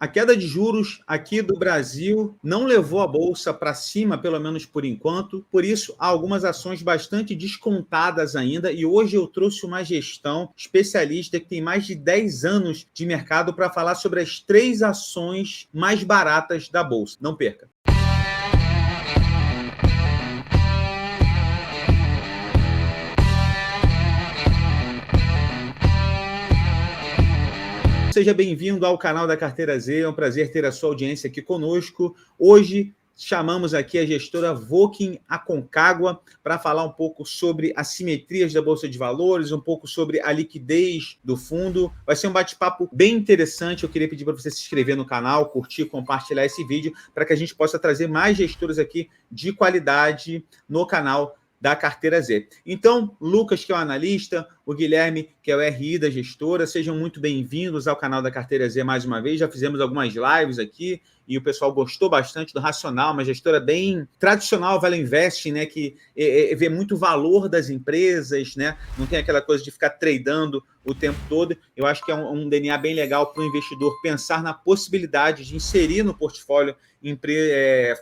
A queda de juros aqui do Brasil não levou a bolsa para cima, pelo menos por enquanto. Por isso, há algumas ações bastante descontadas ainda. E hoje eu trouxe uma gestão especialista que tem mais de 10 anos de mercado para falar sobre as 3 ações mais baratas da bolsa. Não perca! Seja bem-vindo ao canal da Carteira Z, é um prazer ter a sua audiência aqui conosco. Hoje chamamos aqui a gestora Vokin Aconcagua para falar um pouco sobre assimetrias da Bolsa de Valores, um pouco sobre a liquidez do fundo. Vai ser um bate-papo bem interessante. Eu queria pedir para você se inscrever no canal, curtir, compartilhar esse vídeo para que a gente possa trazer mais gestoras aqui de qualidade no canal da Carteira Z. Então, Lucas, que é o analista, o Guilherme, que é o RI da gestora, sejam muito bem-vindos ao canal da Carteira Z mais uma vez. Já fizemos algumas lives aqui e o pessoal gostou bastante do Racional, uma gestora bem tradicional, Value Investing, né, que vê muito valor das empresas, né, não tem aquela coisa de ficar tradando o tempo todo. Eu acho que é um DNA bem legal para o investidor pensar na possibilidade de inserir no portfólio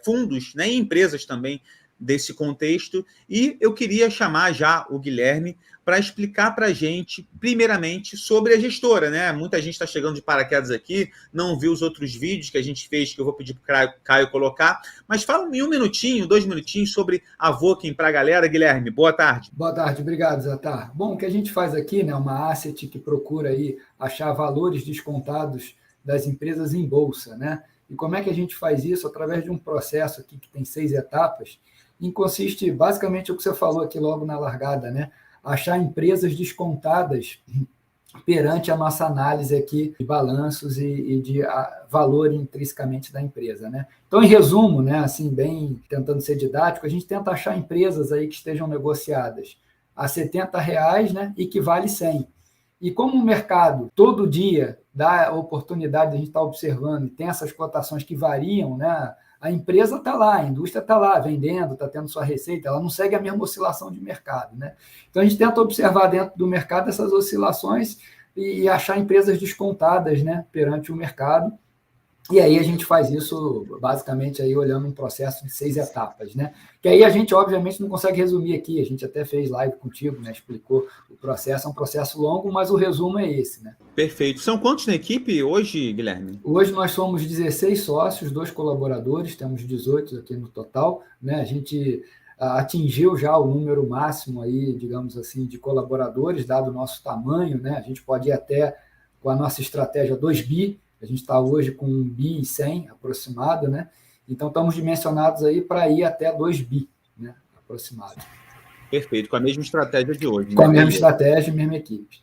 fundos, né, e empresas também, desse contexto, e eu queria chamar já o Guilherme para explicar para a gente, primeiramente, sobre a gestora, né? Muita gente está chegando de paraquedas aqui, não viu os outros vídeos que a gente fez, que eu vou pedir para o Caio colocar, mas fala em 1 minutinho, 2 minutinhos sobre a Vokin para a galera. Guilherme, boa tarde. Boa tarde, obrigado, Zatar. Bom, o que a gente faz aqui, né, uma asset que procura aí achar valores descontados das empresas em bolsa, né? E como é que a gente faz isso? Através de um processo aqui que tem 6 etapas, e consiste basicamente o que você falou aqui logo na largada, né? Achar empresas descontadas perante a nossa análise aqui de balanços e de valor intrinsecamente da empresa, né? Então, em resumo, né, assim, bem tentando ser didático, a gente tenta achar empresas aí que estejam negociadas a R$70, né, e que vale 100. E como o mercado todo dia dá a oportunidade de a gente estar observando e tem essas cotações que variam, né? A empresa está lá, a indústria está lá, vendendo, está tendo sua receita, ela não segue a mesma oscilação de mercado, né? Então, a gente tenta observar dentro do mercado essas oscilações e achar empresas descontadas, né, perante o mercado. E aí a gente faz isso basicamente aí olhando um processo de 6 etapas, né? Que aí a gente, obviamente, não consegue resumir aqui, a gente até fez live contigo, né? Explicou o processo, é um processo longo, mas o resumo é esse, né? Perfeito. São quantos na equipe hoje, Guilherme? Hoje nós somos 16 sócios, 2 colaboradores, temos 18 aqui no total, né? A gente atingiu já o número máximo aí, digamos assim, de colaboradores, dado o nosso tamanho, né? A gente pode ir até, com a nossa estratégia, 2 bi, a gente está hoje com 1 bi e 100 aproximado, né? Então, estamos dimensionados aí para ir até 2 bi, né? Aproximado. Perfeito, com a mesma estratégia de hoje. Com a mesma estratégia, mesma equipe.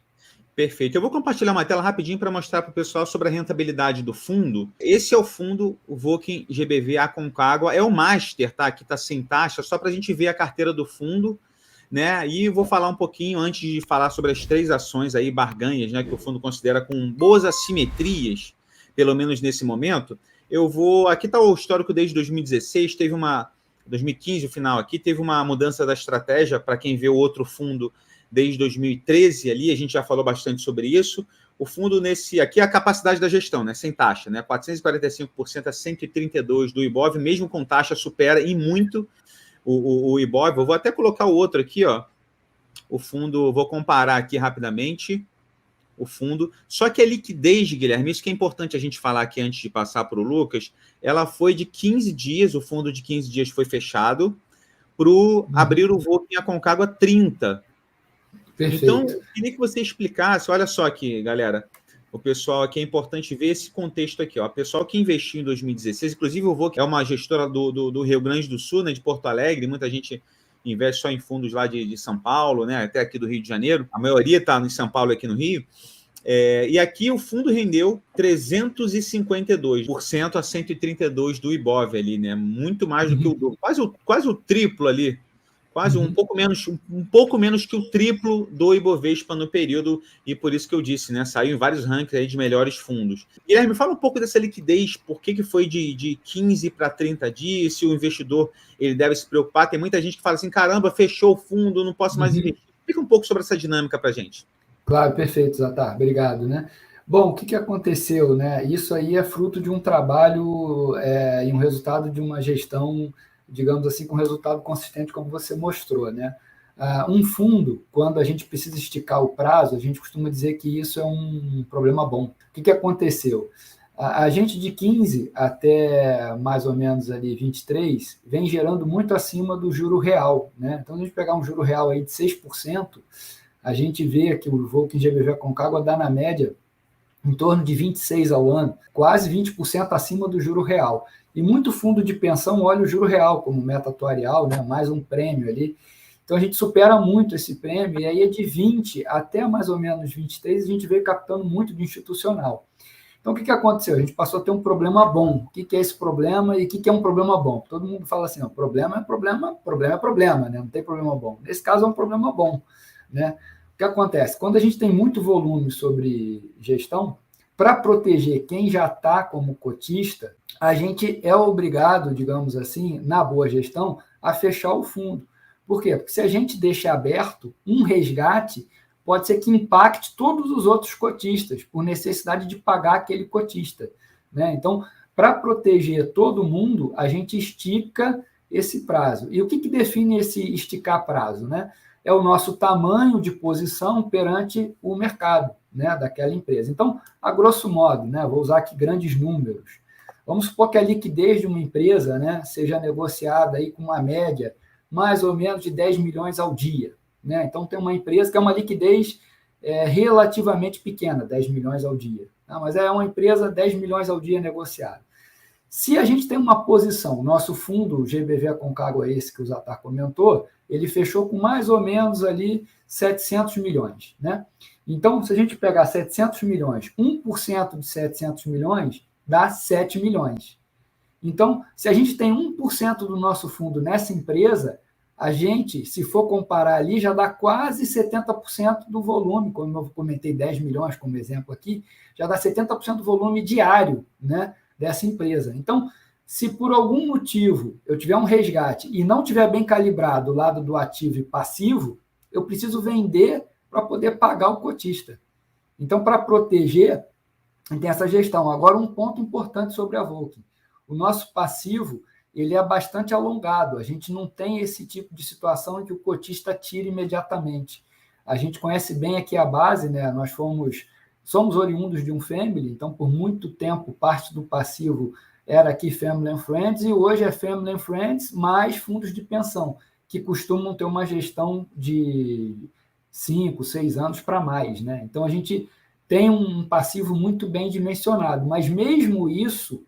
Perfeito. Eu vou compartilhar uma tela rapidinho para mostrar para o pessoal sobre a rentabilidade do fundo. Esse é o fundo, o Vokin GBV Aconcagua, é o Master, tá? Aqui está sem taxa, só para a gente ver a carteira do fundo, né? E vou falar um pouquinho, antes de falar sobre as 3 ações aí, barganhas, né? Que o fundo considera com boas assimetrias, pelo menos nesse momento. Aqui está o histórico desde 2016, 2015, o final aqui, teve uma mudança da estratégia, para quem vê o outro fundo desde 2013 ali, a gente já falou bastante sobre isso. O fundo aqui é a capacidade da gestão, né, sem taxa, né, 445% a 132 do Ibov, mesmo com taxa supera em muito o Ibov. Eu vou até colocar o outro aqui, ó, o fundo, vou comparar aqui rapidamente o fundo, só que a liquidez, Guilherme, isso que é importante a gente falar aqui antes de passar para o Lucas, ela foi de 15 dias, o fundo de 15 dias foi fechado, para abrir o Vokin Aconcagua 30. Perfeito. Então, eu queria que você explicasse, olha só aqui, galera, o pessoal aqui, é importante ver esse contexto aqui, ó, o pessoal que investiu em 2016, inclusive o Vokin é uma gestora do Rio Grande do Sul, né, de Porto Alegre, muita gente investe só em fundos lá de São Paulo, né, até aqui do Rio de Janeiro, a maioria está em São Paulo e aqui no Rio, e aqui o fundo rendeu 352% a 132 do Ibov ali, né, muito mais do que quase o triplo ali, um pouco menos que o triplo do Ibovespa no período, e por isso que eu disse, né, saiu em vários rankings aí de melhores fundos. Guilherme, fala um pouco dessa liquidez, por que foi de 15 para 30 dias, se o investidor ele deve se preocupar, tem muita gente que fala assim, caramba, fechou o fundo, não posso mais investir. Explica um pouco sobre essa dinâmica para a gente. Claro, perfeito, Zatar, obrigado, né? Bom, o que aconteceu, né? Isso aí é fruto de um trabalho e um resultado de uma gestão, digamos assim, com resultado consistente, como você mostrou, né? Um fundo, quando a gente precisa esticar o prazo, a gente costuma dizer que isso é um problema bom. O que aconteceu? A gente de 15 até mais ou menos ali 23 vem gerando muito acima do juro real, né? Então, se a gente pegar um juro real aí de 6%, a gente vê que o Volkswagen GBV Aconcagua dá na média em torno de 26 ao ano, quase 20% acima do juro real. E muito fundo de pensão olha o juro real como meta atuarial, né, mais um prêmio ali. Então a gente supera muito esse prêmio, e aí é de 20 até mais ou menos 23, a gente veio captando muito de institucional. Então o que aconteceu? A gente passou a ter um problema bom. O que é esse problema e o que é um problema bom? Todo mundo fala assim, não, problema é problema, problema é problema, né? Não tem problema bom. Nesse caso é um problema bom, né? O que acontece? Quando a gente tem muito volume sobre gestão, para proteger quem já está como cotista, a gente é obrigado, digamos assim, na boa gestão, a fechar o fundo. Por quê? Porque se a gente deixa aberto um resgate, pode ser que impacte todos os outros cotistas, por necessidade de pagar aquele cotista, né? Então, para proteger todo mundo, a gente estica esse prazo. E o que define esse esticar prazo, né? É o nosso tamanho de posição perante o mercado, né, daquela empresa. Então, a grosso modo, né, vou usar aqui grandes números. Vamos supor que a liquidez de uma empresa, né, seja negociada aí com uma média mais ou menos de 10 milhões ao dia, né? Então, tem uma empresa que é uma liquidez relativamente pequena, 10 milhões ao dia. Tá? Mas é uma empresa 10 milhões ao dia negociada. Se a gente tem uma posição, nosso fundo, o GBV Aconcagua, esse que o Zatar comentou, ele fechou com mais ou menos ali 700 milhões. Né? Então, se a gente pegar 700 milhões, 1% de 700 milhões dá 7 milhões. Então, se a gente tem 1% do nosso fundo nessa empresa, a gente, se for comparar ali, já dá quase 70% do volume, como eu comentei 10 milhões como exemplo aqui, já dá 70% do volume diário, né, dessa empresa. Então, se por algum motivo eu tiver um resgate e não tiver bem calibrado o lado do ativo e passivo, eu preciso vender para poder pagar o cotista. Então, para proteger, tem essa gestão. Agora, um ponto importante sobre a Volkswagen. O nosso passivo, ele é bastante alongado. A gente não tem esse tipo de situação em que o cotista tira imediatamente. A gente conhece bem aqui a base, né? Nós somos oriundos de um family, então por muito tempo parte do passivo era aqui Family and Friends, e hoje é Family and Friends mais fundos de pensão, que costumam ter uma gestão de 5, 6 anos para mais, né? Então a gente tem um passivo muito bem dimensionado, mas mesmo isso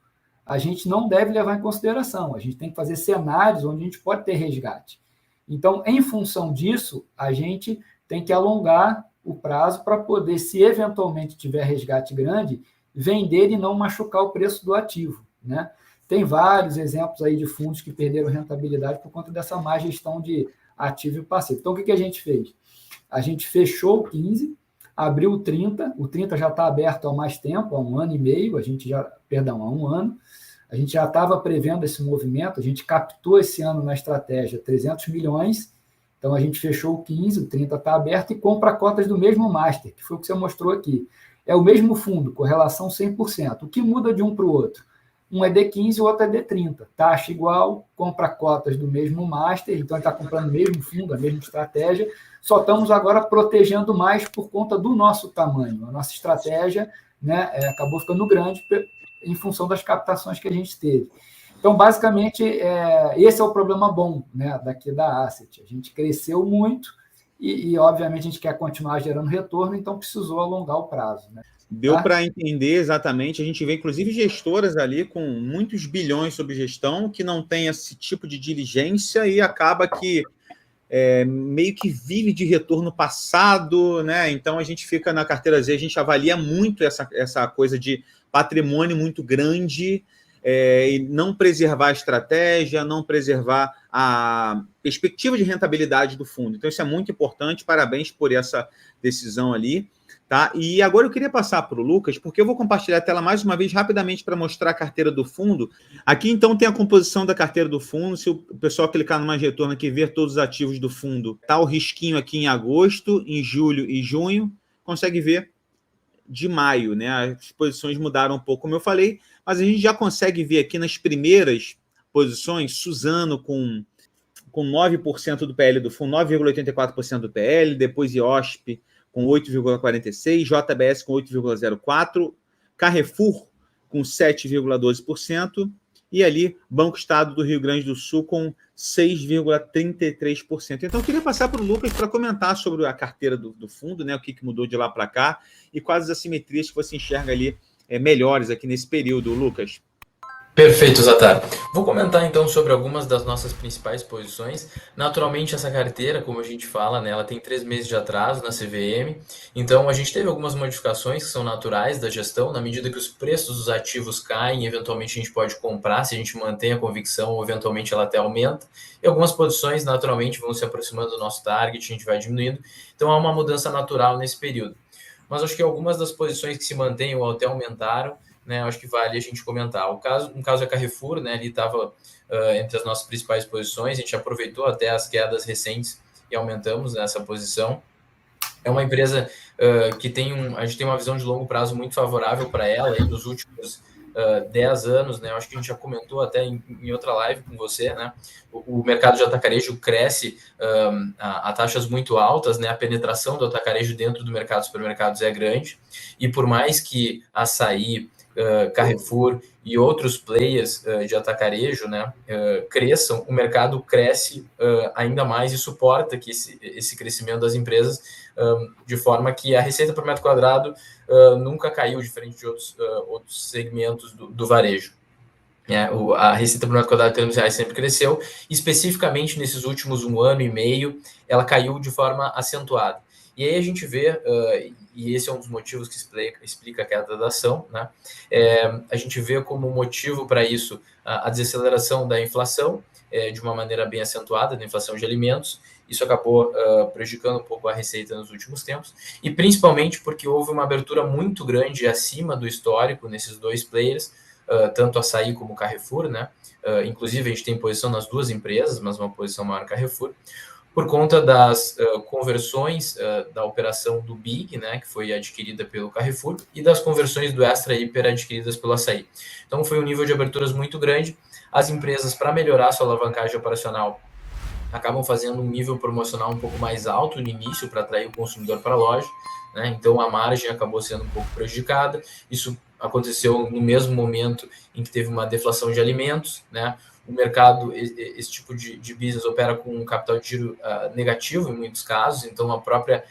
a gente não deve levar em consideração. A gente tem que fazer cenários onde a gente pode ter resgate. Então, em função disso, a gente tem que alongar o prazo para poder, se eventualmente tiver resgate grande, vender e não machucar o preço do ativo, né? Tem vários exemplos aí de fundos que perderam rentabilidade por conta dessa má gestão de ativo e passivo. Então, o que a gente fez? A gente fechou o 15, abriu o 30 já está aberto há mais tempo, há 1 ano e meio, há 1 ano, a gente já estava prevendo esse movimento, a gente captou esse ano na estratégia 300 milhões, então a gente fechou o 15, o 30 está aberto e compra cotas do mesmo master, que foi o que você mostrou aqui. É o mesmo fundo, correlação 100%. O que muda de um para o outro? Um é D15 e o outro é D30. Taxa igual, compra cotas do mesmo master, então ele está comprando o mesmo fundo, a mesma estratégia, só estamos agora protegendo mais por conta do nosso tamanho. A nossa estratégia, né, acabou ficando grande em função das captações que a gente teve. Então, basicamente, esse é o problema bom, né, daqui da Asset. A gente cresceu muito e, obviamente, a gente quer continuar gerando retorno, então precisou alongar o prazo. Né? Deu para entender exatamente. A gente vê, inclusive, gestoras ali com muitos bilhões sob gestão que não tem esse tipo de diligência e acaba que meio que vive de retorno passado, né? Então a gente fica na carteira Z, a gente avalia muito essa coisa de patrimônio muito grande e não preservar a estratégia, não preservar a perspectiva de rentabilidade do fundo. Então isso é muito importante, parabéns por essa decisão ali. Tá? E agora eu queria passar para o Lucas, porque eu vou compartilhar a tela mais uma vez rapidamente para mostrar a carteira do fundo. Aqui, então, tem a composição da carteira do fundo. Se o pessoal clicar no mais retorno aqui e ver todos os ativos do fundo, tá o risquinho aqui em agosto, em julho e junho. Consegue ver de maio, né? As posições mudaram um pouco, como eu falei, mas a gente já consegue ver aqui nas primeiras posições, Suzano com 9% do PL do fundo, 9,84% do PL, depois IOSP com 8,46%, JBS com 8,04%, Carrefour com 7,12%, e ali Banco Estado do Rio Grande do Sul com 6,33%. Então, eu queria passar para o Lucas para comentar sobre a carteira do fundo, né, o que mudou de lá para cá, e quais as assimetrias que você enxerga ali melhores aqui nesse período, Lucas. Perfeito, Zatar. Vou comentar então sobre algumas das nossas principais posições. Naturalmente, essa carteira, como a gente fala, né, ela tem 3 meses de atraso na CVM, então a gente teve algumas modificações que são naturais da gestão, na medida que os preços dos ativos caem, eventualmente a gente pode comprar, se a gente mantém a convicção, ou eventualmente ela até aumenta, e algumas posições naturalmente vão se aproximando do nosso target, a gente vai diminuindo, então há uma mudança natural nesse período. Mas acho que algumas das posições que se mantêm ou até aumentaram, né, acho que vale a gente comentar. No caso é Carrefour, né, ele estava entre as nossas principais posições, a gente aproveitou até as quedas recentes e aumentamos nessa posição. É uma empresa que a gente tem uma visão de longo prazo muito favorável para ela, e nos últimos 10 anos, né, acho que a gente já comentou até em outra live com você, né, o mercado de atacarejo cresce a taxas muito altas, né, a penetração do atacarejo dentro do mercado de supermercados é grande, e por mais que Açaí, Carrefour e outros players de atacarejo, né, cresçam, o mercado cresce ainda mais e suporta que esse crescimento das empresas, de forma que a receita por metro quadrado nunca caiu, diferente de outros segmentos do varejo. A receita por metro quadrado em termos reais sempre cresceu, especificamente nesses últimos 1 ano e meio, ela caiu de forma acentuada. E aí a gente vê, e esse é um dos motivos que explica a queda da ação, né? A gente vê como motivo para isso a desaceleração da inflação, de uma maneira bem acentuada, da inflação de alimentos. Isso acabou prejudicando um pouco a receita nos últimos tempos, e principalmente porque houve uma abertura muito grande acima do histórico nesses dois players, tanto Açaí como Carrefour, né? Inclusive a gente tem posição nas duas empresas, mas uma posição maior no Carrefour, por conta das conversões da operação do Big, né, que foi adquirida pelo Carrefour, e das conversões do Extra Hiper adquiridas pelo Açaí. Então foi um nível de aberturas muito grande. As empresas, para melhorar sua alavancagem operacional, acabam fazendo um nível promocional um pouco mais alto no início para atrair o consumidor para a loja, né? Então a margem acabou sendo um pouco prejudicada. Isso aconteceu no mesmo momento em que teve uma deflação de alimentos, né? O mercado, esse tipo de business opera com um capital de giro negativo em muitos casos, então a própria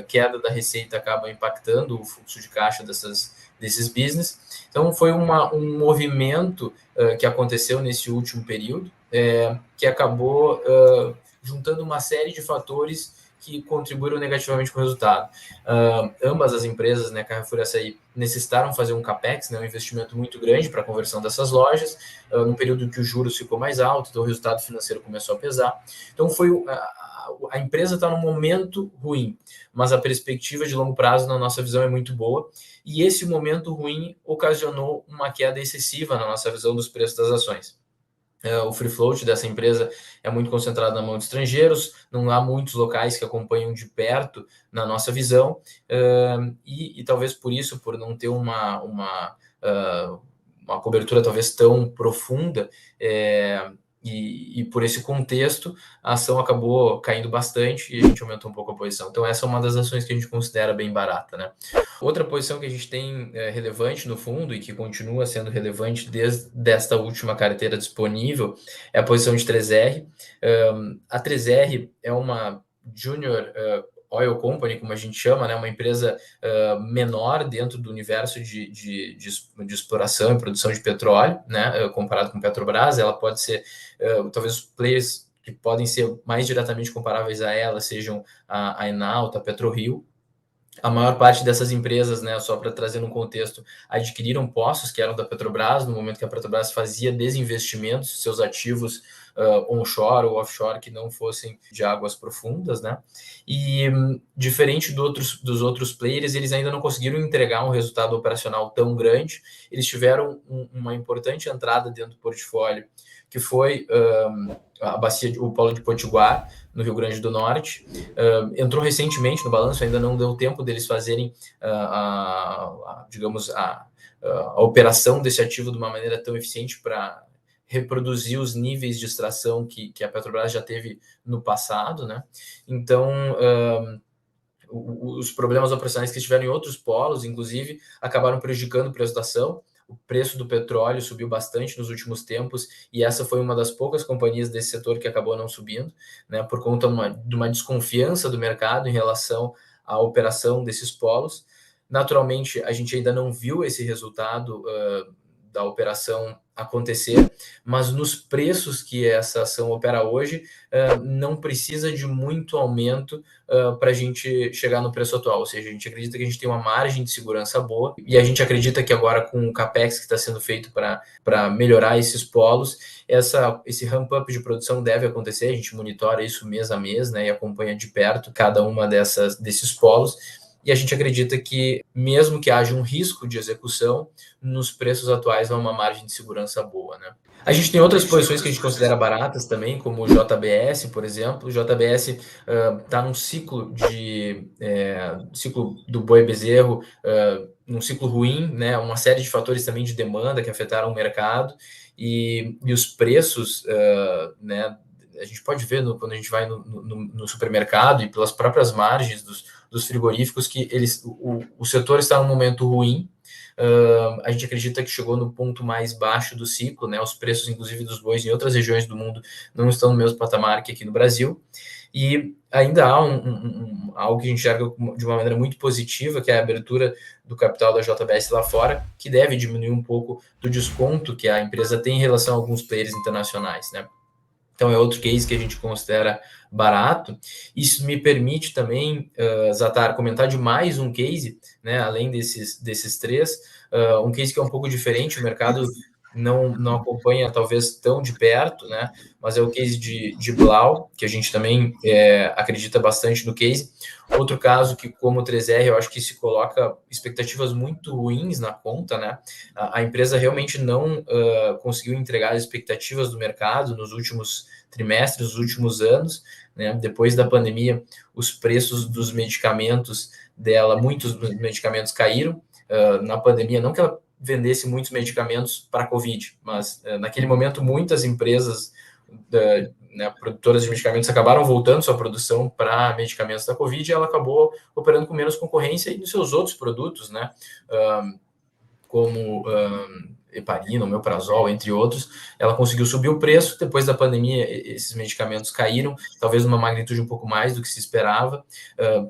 queda da receita acaba impactando o fluxo de caixa desses business. Então foi um movimento que aconteceu nesse último período, que acabou juntando uma série de fatores que contribuíram negativamente com o resultado. Ambas as empresas, né, Carrefour e Açaí, necessitaram fazer um CAPEX, né, um investimento muito grande para a conversão dessas lojas, num período em que os juros ficou mais alto, então o resultado financeiro começou a pesar. Então a empresa está num momento ruim, mas a perspectiva de longo prazo, na nossa visão, é muito boa, e esse momento ruim ocasionou uma queda excessiva na nossa visão dos preços das ações. O free float dessa empresa é muito concentrado na mão de estrangeiros, não há muitos locais que acompanham de perto na nossa visão, e talvez por isso, por não ter uma cobertura talvez tão profunda, e por esse contexto, a ação acabou caindo bastante e a gente aumentou um pouco a posição. Então essa é uma das ações que a gente considera bem barata, né? Outra posição que a gente tem relevante no fundo e que continua sendo relevante desde esta última carteira disponível é a posição de 3R. A 3R é uma Junior Oil Company, como a gente chama, né? Uma empresa menor dentro do universo de exploração e produção de petróleo, né? Comparado com Petrobras, ela pode ser, talvez os players que podem ser mais diretamente comparáveis a ela sejam a Enalta, a PetroRio. A maior parte dessas empresas, né, só para trazer um contexto, adquiriram poços que eram da Petrobras no momento que a Petrobras fazia desinvestimentos, seus ativos onshore ou offshore que não fossem de águas profundas, né? E diferente dos outros players, eles ainda não conseguiram entregar um resultado operacional tão grande. Eles tiveram uma importante entrada dentro do portfólio, que foi a bacia, o Polo de Potiguar, no Rio Grande do Norte. Entrou recentemente no balanço, ainda não deu tempo deles fazerem, digamos, a operação desse ativo de uma maneira tão eficiente para reproduzir os níveis de extração que a Petrobras já teve no passado, né? Então, os problemas operacionais que estiveram em outros polos, inclusive, acabaram prejudicando o preço da ação. O preço do petróleo subiu bastante nos últimos tempos e essa foi uma das poucas companhias desse setor que acabou não subindo, né, por conta de uma desconfiança do mercado em relação à operação desses polos. Naturalmente, a gente ainda não viu esse resultado da operação acontecer, mas nos preços que essa ação opera hoje, não precisa de muito aumento para a gente chegar no preço atual, ou seja, a gente acredita que a gente tem uma margem de segurança boa, e a gente acredita que agora com o CAPEX que está sendo feito para melhorar esses polos, esse ramp-up de produção deve acontecer, a gente monitora isso mês a mês, né, e acompanha de perto cada uma desses polos, e a gente acredita que, mesmo que haja um risco de execução, nos preços atuais há uma margem de segurança boa, né? A gente tem outras posições que a gente considera baratas também, como o JBS, por exemplo. O JBS está num ciclo do boi bezerro, num ciclo ruim, né? Uma série de fatores também de demanda que afetaram o mercado e os preços, né? A gente pode ver quando a gente vai no supermercado e pelas próprias margens dos frigoríficos que o setor está num momento ruim. A gente acredita que chegou no ponto mais baixo do ciclo, né? Os preços, inclusive, dos bois em outras regiões do mundo não estão no mesmo patamar que aqui no Brasil. E ainda há algo que a gente enxerga de uma maneira muito positiva, que é a abertura do capital da JBS lá fora, que deve diminuir um pouco do desconto que a empresa tem em relação a alguns players internacionais, né? Então, é outro case que a gente considera barato. Isso me permite também, Zatar, comentar de mais um case, né, além desses três, um case que é um pouco diferente, o mercado não acompanha talvez tão de perto, né, mas é o case de Blau, que a gente também acredita bastante no case. Outro caso que, como o 3R, eu acho que se coloca expectativas muito ruins na conta, né? A empresa realmente não conseguiu entregar as expectativas do mercado nos últimos trimestres, nos últimos anos, né? Depois da pandemia, os preços dos medicamentos dela, muitos medicamentos caíram. Na pandemia, não que ela vendesse muitos medicamentos para a Covid, mas naquele momento muitas empresas né, produtoras de medicamentos acabaram voltando sua produção para medicamentos da Covid e ela acabou operando com menos concorrência e nos seus outros produtos, né, como heparina, omeprazol, entre outros, ela conseguiu subir o preço. Depois da pandemia, esses medicamentos caíram, talvez numa magnitude um pouco mais do que se esperava.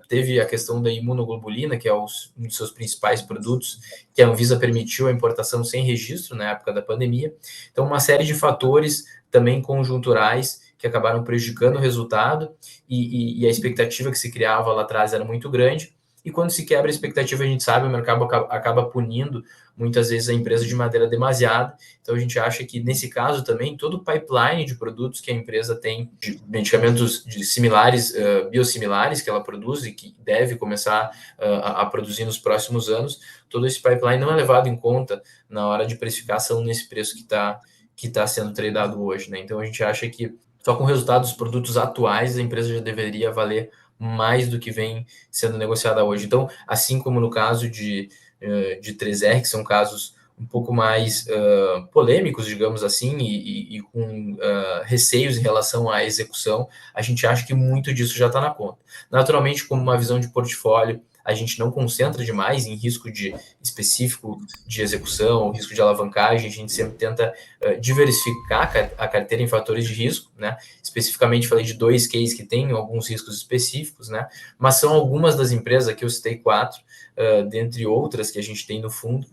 Teve a questão da imunoglobulina, que é um dos seus principais produtos, que a Anvisa permitiu a importação sem registro na época da pandemia. Então, uma série de fatores também conjunturais que acabaram prejudicando o resultado e a expectativa que se criava lá atrás era muito grande. E quando se quebra a expectativa, a gente sabe, o mercado acaba punindo muitas vezes a empresa de maneira demasiada. Então, a gente acha que, nesse caso também, todo o pipeline de produtos que a empresa tem, de medicamentos similares, biosimilares que ela produz e que deve começar a produzir nos próximos anos, todo esse pipeline não é levado em conta na hora de precificação nesse preço que está sendo tradado hoje, né? Então, a gente acha que só com o resultado dos produtos atuais, a empresa já deveria valer mais do que vem sendo negociada hoje. Então, assim como no caso de 3R, que são casos um pouco mais polêmicos, digamos assim, e com receios em relação à execução, a gente acha que muito disso já está na conta. Naturalmente, como uma visão de portfólio, a gente não concentra demais em risco específico de execução, risco de alavancagem, a gente sempre tenta diversificar a carteira em fatores de risco, né? Especificamente falei de 2 cases que têm alguns riscos específicos, né? Mas são algumas das empresas, aqui eu citei 4, dentre outras que a gente tem no fundo,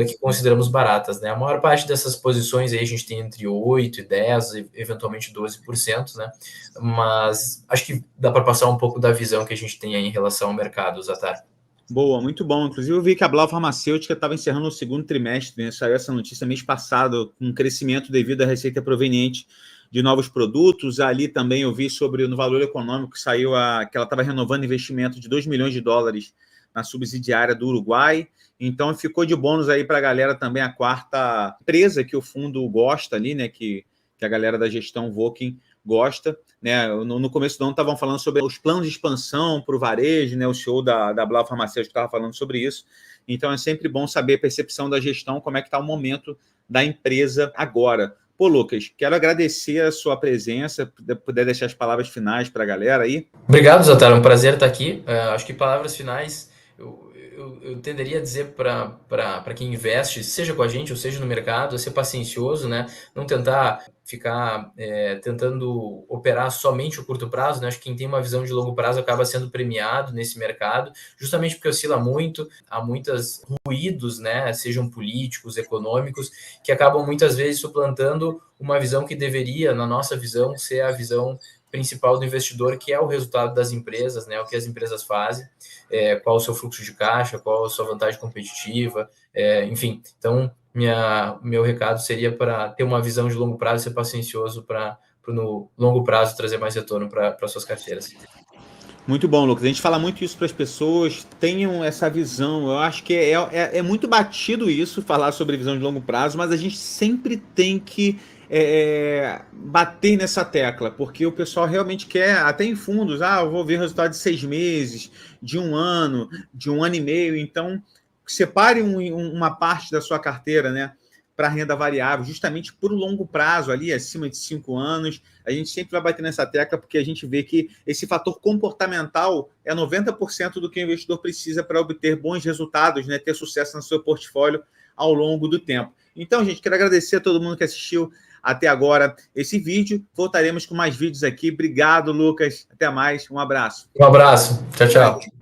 que consideramos baratas, né? A maior parte dessas posições aí a gente tem entre 8% e 10%, eventualmente 12%, né? Mas acho que dá para passar um pouco da visão que a gente tem aí em relação ao mercado, Zatar. Boa, muito bom. Inclusive, eu vi que a Blau Farmacêutica estava encerrando o segundo trimestre, né? Saiu essa notícia mês passado, com um crescimento devido à receita proveniente de novos produtos. Ali também eu vi sobre, no Valor Econômico, que saiu que ela estava renovando investimento de 2 milhões de dólares na subsidiária do Uruguai. Então, ficou de bônus aí para a galera também a quarta empresa que o fundo gosta ali, né? Que a galera da gestão Vokin gosta, né? No começo do ano estavam falando sobre os planos de expansão para o varejo, né? O CEO da Blau Farmacêutico estava falando sobre isso. Então, é sempre bom saber a percepção da gestão, como é que está o momento da empresa agora. Pô, Lucas, quero agradecer a sua presença, puder deixar as palavras finais para a galera aí. Obrigado, Zatara, um prazer estar aqui. Acho que palavras finais eu tenderia a dizer para quem investe, seja com a gente ou seja no mercado, é ser paciencioso, né? Não tentar ficar tentando operar somente o curto prazo, né? Acho que quem tem uma visão de longo prazo acaba sendo premiado nesse mercado, justamente porque oscila muito, há muitos ruídos, né? Sejam políticos, econômicos, que acabam muitas vezes suplantando uma visão que deveria, na nossa visão, ser a visão principal do investidor, que é o resultado das empresas, né? O que as empresas fazem, qual o seu fluxo de caixa, qual a sua vantagem competitiva, enfim. Então, meu recado seria para ter uma visão de longo prazo, ser paciencioso para no longo prazo trazer mais retorno para suas carteiras. Muito bom, Lucas. A gente fala muito isso para as pessoas, tenham essa visão. Eu acho que é muito batido isso, falar sobre visão de longo prazo, mas a gente sempre tem que bater nessa tecla, porque o pessoal realmente quer, até em fundos, eu vou ver o resultado de 6 meses, de 1 ano, de 1 ano e meio. Então, separe uma parte da sua carteira, né, para renda variável, justamente por longo prazo, ali acima de 5 anos. A gente sempre vai bater nessa tecla, porque a gente vê que esse fator comportamental é 90% do que o investidor precisa para obter bons resultados, né, ter sucesso no seu portfólio ao longo do tempo. Então, gente, quero agradecer a todo mundo que assistiu até agora esse vídeo. Voltaremos com mais vídeos aqui. Obrigado, Lucas. Até mais. Um abraço. Um abraço. Tchau, tchau.